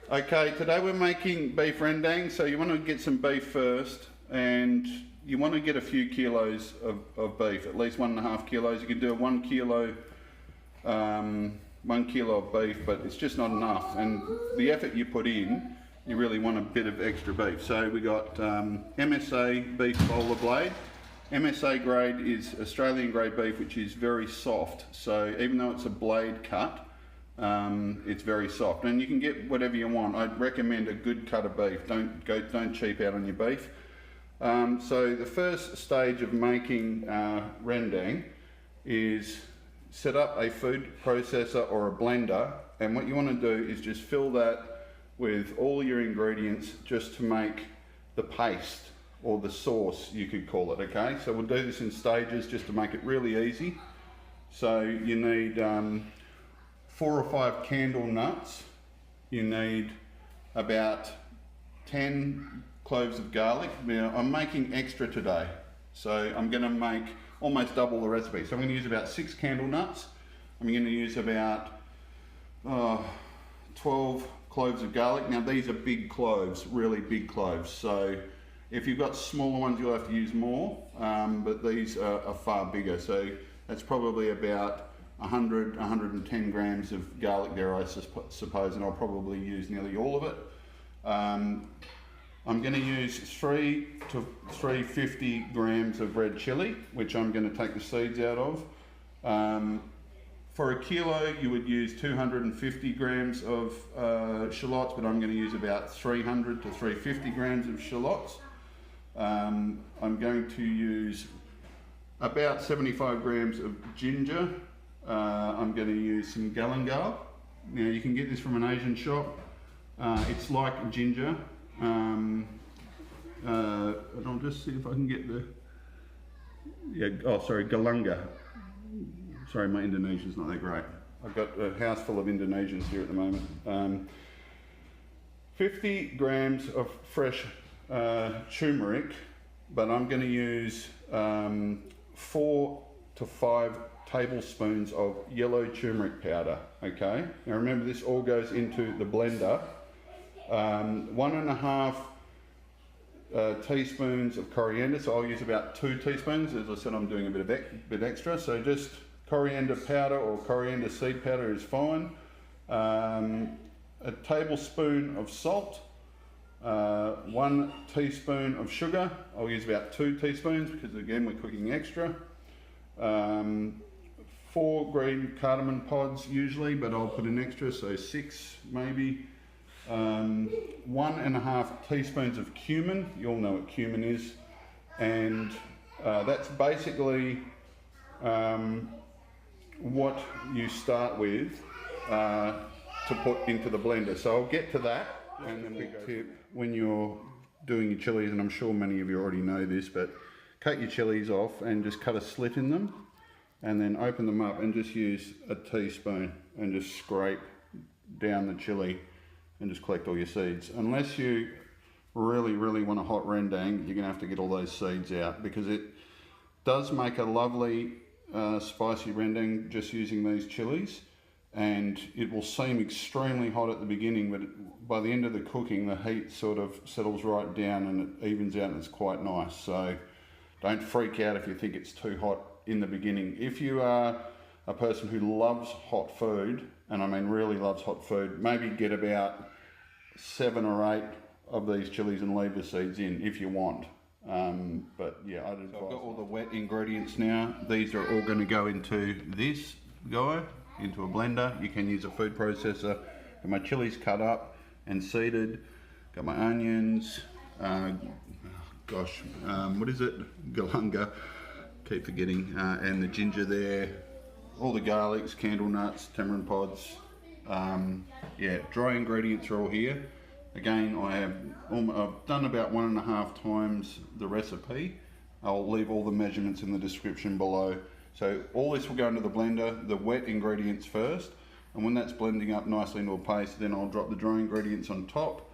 Okay, today we're making beef rendang, so you want to get some beef first, and you want to get a few kilos of beef, at least 1.5 kilos. You can do a 1 kilo of beef, but it's just not enough, and the effort you put in, you really want a bit of extra beef. So we got MSA beef bowler blade. MSA grade is Australian grade beef, which is very soft, so even though it's a blade cut, it's very soft, and you can get whatever you want. I'd recommend a good cut of beef. Don't cheap out on your beef. So the first stage of making rendang is set up a food processor or a blender, and what you want to do is just fill that with all your ingredients just to make the paste or the sauce, you could call it. Okay, so we'll do this in stages just to make it really easy. So you need 4 or 5 candle nuts. You need about 10 cloves of garlic. Now I'm making extra today, so I'm going to make almost double the recipe. So I'm going to use about 6 candle nuts. I'm going to use about 12 cloves of garlic. Now these are big cloves, really big cloves. So if you've got smaller ones, you'll have to use more, but these are far bigger. So that's probably about 110 grams of garlic there, I suppose, and I'll probably use nearly all of it. I'm going to use 3 to 350 grams of red chilli, which I'm going to take the seeds out of. For a kilo, you would use 250 grams of shallots, but I'm going to use about 300 to 350 grams of shallots. I'm going to use about 75 grams of ginger. I'm going to use some galangal. Now you can get this from an Asian shop. It's like ginger. And I'll just see if I can get the, galangal. Sorry, my Indonesian's not that great. I've got a house full of Indonesians here at the moment. 50 grams of fresh turmeric, but I'm going to use 4 to 5 tablespoons of yellow turmeric powder. Okay, now remember this all goes into the blender. 1.5 teaspoons of coriander, so I'll use about 2 teaspoons. As I said, I'm doing a bit extra, so just coriander powder or coriander seed powder is fine. A tablespoon of salt, 1 teaspoon of sugar. I'll use about 2 teaspoons because again we're cooking extra. 4 green cardamom pods usually, but I'll put an extra, so 6 maybe. 1.5 teaspoons of cumin. You all know what cumin is, and that's basically what you start with to put into the blender. So I'll get to that. And then big tip when you're doing your chilies, and I'm sure many of you already know this, but cut your chilies off and just cut a slit in them, and then open them up and just use a teaspoon and just scrape down the chili and just collect all your seeds. Unless you really want a hot rendang, you're gonna have to get all those seeds out, because it does make a lovely spicy rendang just using these chilies, and it will seem extremely hot at the beginning, but by the end of the cooking the heat sort of settles right down and it evens out and it's quite nice. So don't freak out if you think it's too hot in the beginning. If you are a person who loves hot food, and I mean really loves hot food, maybe get about 7 or 8 of these chilies and leave the seeds in if you want. But yeah, I'd advise. So I've got all the wet ingredients now. These are all going to go into this guy, into a blender. You can use a food processor. Got my chilies cut up and seeded. Got my onions. What is it? Galangal. Keep forgetting. And the ginger there. All the garlics, candle nuts, tamarind pods. Yeah, dry ingredients are all here. Again, I've done about 1.5 times the recipe. I'll leave all the measurements in the description below. So all this will go into the blender, the wet ingredients first, and when that's blending up nicely into a paste, then I'll drop the dry ingredients on top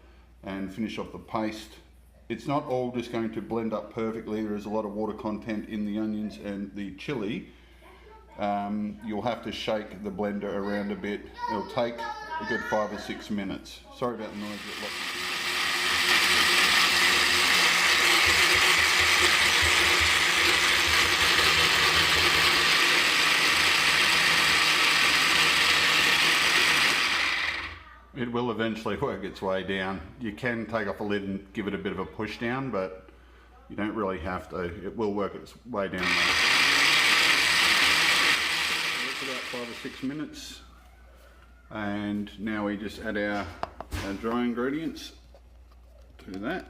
and finish off the paste. It's not all just going to blend up perfectly. There is a lot of water content in the onions and the chili. You'll have to shake the blender around a bit. It'll take a good 5 or 6 minutes. Sorry about the noise. It will eventually work its way down. You can take off the lid and give it a bit of a push down, but you don't really have to. It will work its way down there. That's about 5 or 6 minutes. And now we just add our dry ingredients to that.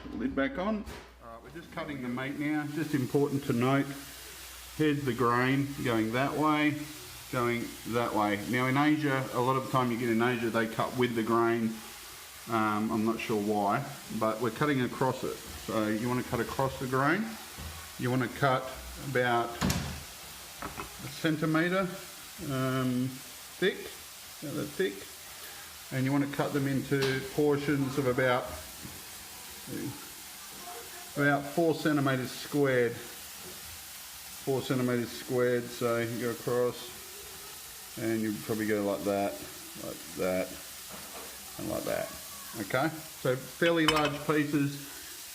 Put the lid back on. Alright, we're just cutting the meat now. Just important to note, here's the grain going that way, going that way. Now in Asia, a lot of the time you get in Asia, they cut with the grain. I'm not sure why, but we're cutting across it. So you want to cut across the grain. You want to cut about a centimetre thick, about that thick, and you want to cut them into portions of about 4 centimetres squared. 4 centimetres squared, so you go across, and you probably go like that, and like that. Okay, so fairly large pieces,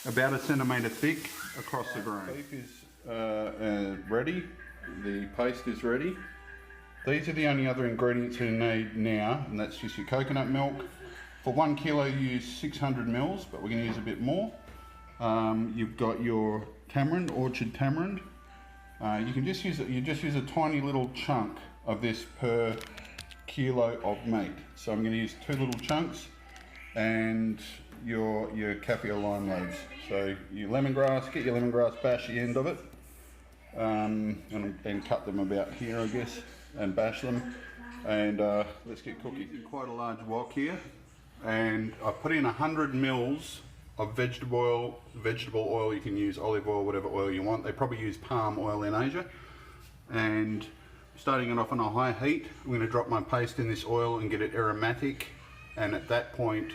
about a centimetre thick across the grain. Beef is ready. The paste is ready. These are the only other ingredients you need now, and that's just your coconut milk. For 1 kilo, you use 600 mils, but we're going to use a bit more. You've got your tamarind, orchard tamarind. You can just use it. You just use a tiny little chunk of this per kilo of meat. So I'm going to use 2 little chunks, and your kaffir lime leaves. So your lemongrass, get your lemongrass, bash the end of it, and cut them about here, I guess, and bash them, and let's get cooking. Quite a large wok here, and I put in 100 mils of vegetable oil. You can use olive oil, whatever oil you want. They probably use palm oil in Asia. And starting it off on a high heat, I'm going to drop my paste in this oil and get it aromatic, and at that point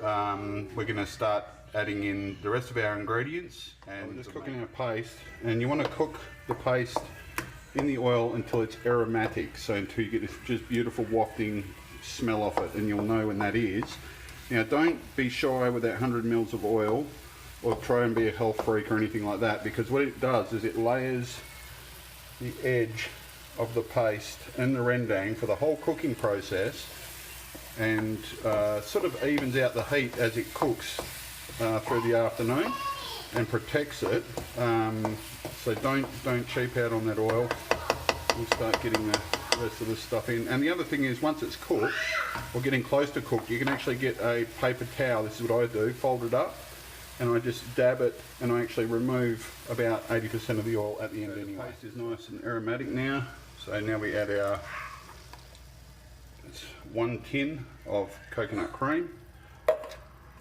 we're going to start adding in the rest of our ingredients. And we're just cooking our paste, and you want to cook the paste in the oil until it's aromatic, so until you get this just beautiful wafting smell off it, and you'll know when that is. Now don't be shy with that 100 mils of oil, or try and be a health freak or anything like that, because what it does is it layers the edge of the paste and the rendang for the whole cooking process, and sort of evens out the heat as it cooks through the afternoon, and protects it. So don't cheap out on that oil. We'll start getting the rest of this stuff in. And the other thing is, once it's cooked, or getting close to cooked, you can actually get a paper towel. This is what I do, fold it up, and I just dab it, and I actually remove about 80% of the oil at the end anyway. The paste is nice and aromatic now, so now we add our 1 tin of coconut cream.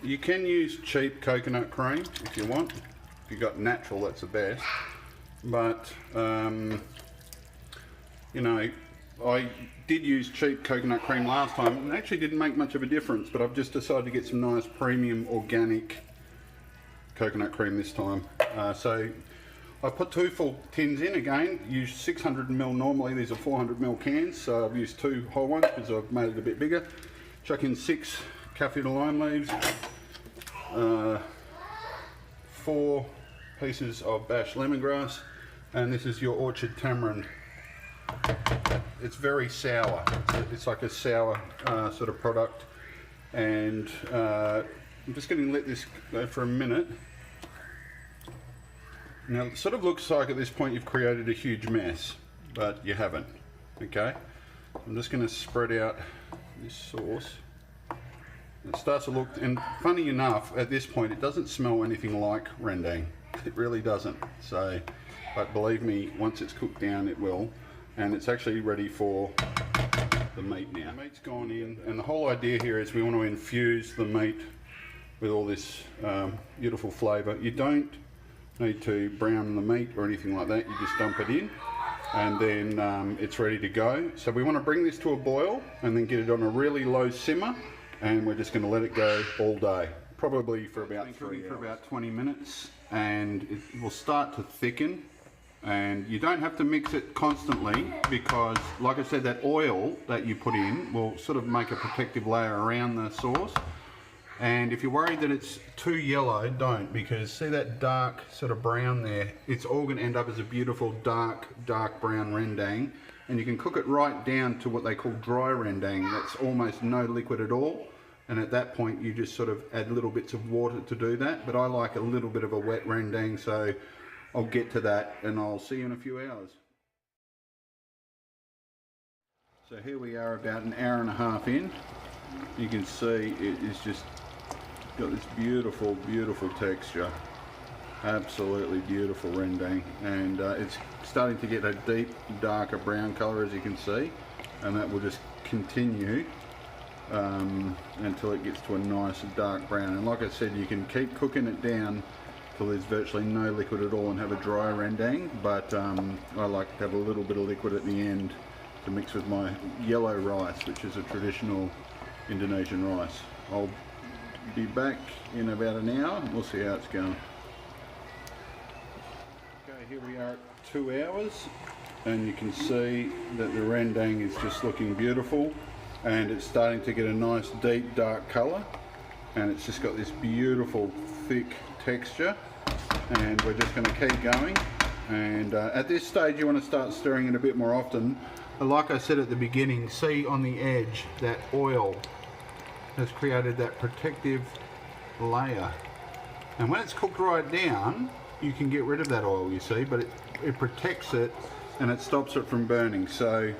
You can use cheap coconut cream if you want. If you've got natural, that's the best. But you know, I did use cheap coconut cream last time, and it actually didn't make much of a difference, but I've just decided to get some nice premium organic coconut cream this time. So I put 2 full tins in again. Use 600 ml normally. These are 400 ml cans, so I've used 2 whole ones because I've made it a bit bigger. Chuck in 6 kaffir lime leaves, 4 pieces of bashed lemongrass, and this is your orchard tamarind. It's very sour. It's like a sour sort of product, and I'm just going to let this go for a minute. Now it sort of looks like at this point you've created a huge mess, but you haven't. Okay, I'm just going to spread out this sauce. It starts to look, and funny enough, at this point it doesn't smell anything like rendang. It really doesn't. So, but believe me, once it's cooked down, it will. And it's actually ready for the meat now. The meat's gone in, and the whole idea here is we want to infuse the meat with all this beautiful flavour. You don't need to brown the meat or anything like that. You just dump it in, and then it's ready to go. So we want to bring this to a boil, and then get it on a really low simmer, and we're just going to let it go all day, probably for about 3 hours. For about 20 minutes, and it will start to thicken. And you don't have to mix it constantly because, like I said, that oil that you put in will sort of make a protective layer around the sauce. And if you're worried that it's too yellow, don't, because see that dark sort of brown there? It's all going to end up as a beautiful dark brown rendang. And you can cook it right down to what they call dry rendang. That's almost no liquid at all. And at that point you just sort of add little bits of water to do that. But I like a little bit of a wet rendang, so I'll get to that and I'll see you in a few hours. So here we are about an hour and a half in. You can see it is just got this beautiful texture. Absolutely beautiful rendang, and it's starting to get a deep darker brown colour, as you can see, and that will just continue until it gets to a nice dark brown. And like I said, you can keep cooking it down till there's virtually no liquid at all and have a dry rendang, but I like to have a little bit of liquid at the end to mix with my yellow rice, which is a traditional Indonesian rice. I'll be back in about an hour and we'll see how it's going. Okay, here we are at 2 hours, and you can see that the rendang is just looking beautiful, and it's starting to get a nice deep dark colour, and it's just got this beautiful thick texture. And we're just going to keep going, and at this stage you want to start stirring it a bit more often. But like I said at the beginning, see on the edge that oil has created that protective layer, and when it's cooked right down you can get rid of that oil, you see, but it protects it and it stops it from burning. So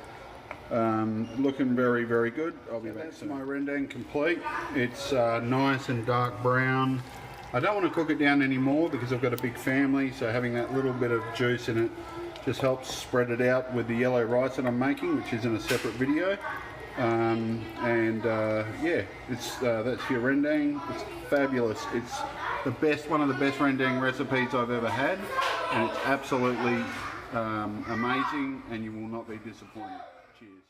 looking very good. I'll be back soon. That's my rendang complete. It's nice and dark brown. I don't want to cook it down anymore because I've got a big family, so having that little bit of juice in it just helps spread it out with the yellow rice that I'm making, which is in a separate video. Yeah, it's that's your rendang. It's fabulous. It's the best, one of the best rendang recipes I've ever had, and it's absolutely amazing, and you will not be disappointed. Cheers.